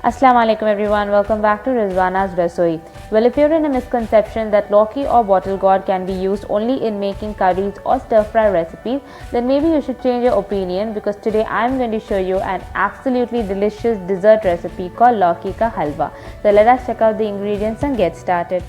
Assalamu alaikum everyone, welcome back to Rizwana's Rasoi. Well, if you're in a misconception that Loki or bottle gourd can be used only in making curries or stir fry recipes, then maybe you should change your opinion, because today I'm going to show you an absolutely delicious dessert recipe called Loki ka halwa. So let us check out the ingredients and get started.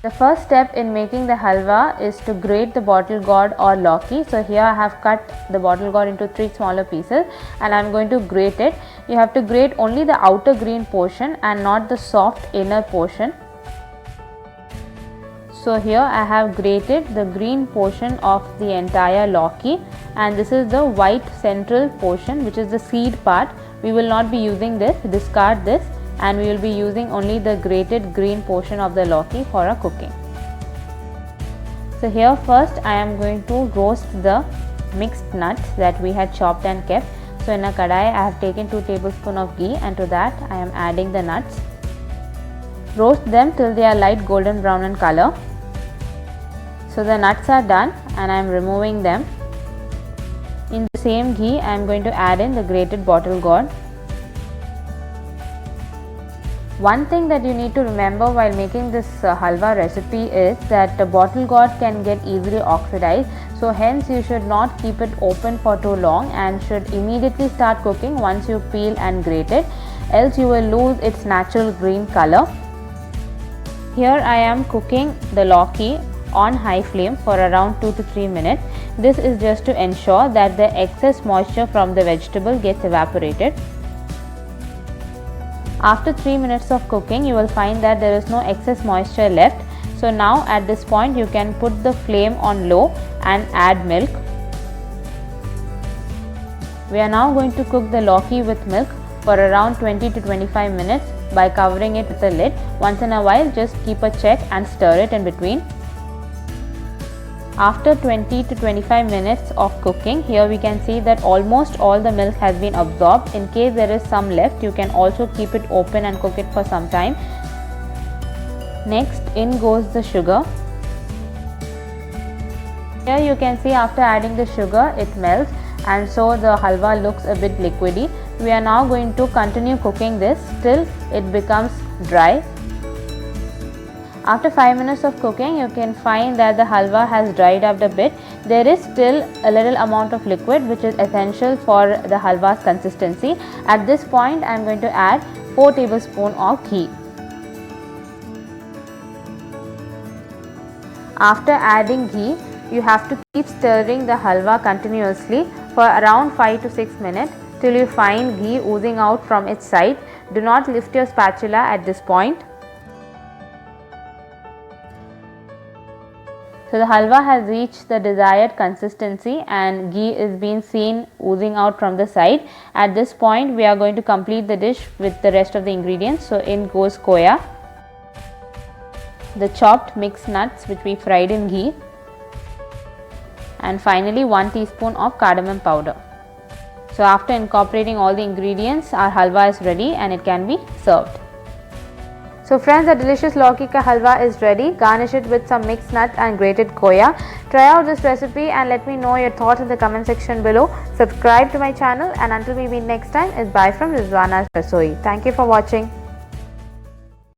The first step in making the halwa is to grate the bottle gourd or Loki. So here I have cut the bottle gourd into 3 smaller pieces and I am going to grate it. You have to grate only the outer green portion and not the soft inner portion. So here I have grated the green portion of the entire Loki, and this is the white central portion, which is the seed part. We will not be using this, discard this, and we will be using only the grated green portion of the Loki for our cooking. So here first I am going to roast the mixed nuts that we had chopped and kept. So in a kadai I have taken 2 tablespoons of ghee, and to that I am adding the nuts. Roast them till they are light golden brown in color. So the nuts are done and I am removing them. In the same ghee I am going to add in the grated bottle gourd. One thing that you need to remember while making this halwa recipe is that the bottle gourd can get easily oxidized, so hence you should not keep it open for too long and should immediately start cooking once you peel and grate it, else you will lose its natural green color. Here I am cooking the Loki on high flame for around 2 to 3 minutes. This is just to ensure that the excess moisture from the vegetable gets evaporated. After 3 minutes of cooking, you will find that there is no excess moisture left. So now at this point you can put the flame on low and add milk. We are now going to cook the Loki with milk for around 20 to 25 minutes by covering it with a lid. Once in a while just keep a check and stir it in between. After 20 to 25 minutes of cooking, here we can see that almost all the milk has been absorbed. In case there is some left, you can also keep it open and cook it for some time. Next, in goes the sugar. Here you can see after adding the sugar, it melts, and so the halwa looks a bit liquidy. We are now going to continue cooking this till it becomes dry. After 5 minutes of cooking, you can find that the halwa has dried up a bit. There is still a little amount of liquid which is essential for the halwa's consistency. At this point, I am going to add 4 tablespoons of ghee. After adding ghee, you have to keep stirring the halwa continuously for around 5 to 6 minutes till you find ghee oozing out from its side. Do not lift your spatula at this point. So the halwa has reached the desired consistency and ghee is being seen oozing out from the side. At this point we are going to complete the dish with the rest of the ingredients. So in goes koya, the chopped mixed nuts which we fried in ghee, and finally 1 teaspoon of cardamom powder. So after incorporating all the ingredients, our halwa is ready and it can be served. So friends, the delicious Loki ka halwa is ready. Garnish it with some mixed nuts and grated koya. Try out this recipe and let me know your thoughts in the comment section below. Subscribe to my channel, and until we meet next time, is bye from Rizwana's Rasoi. Thank you for watching.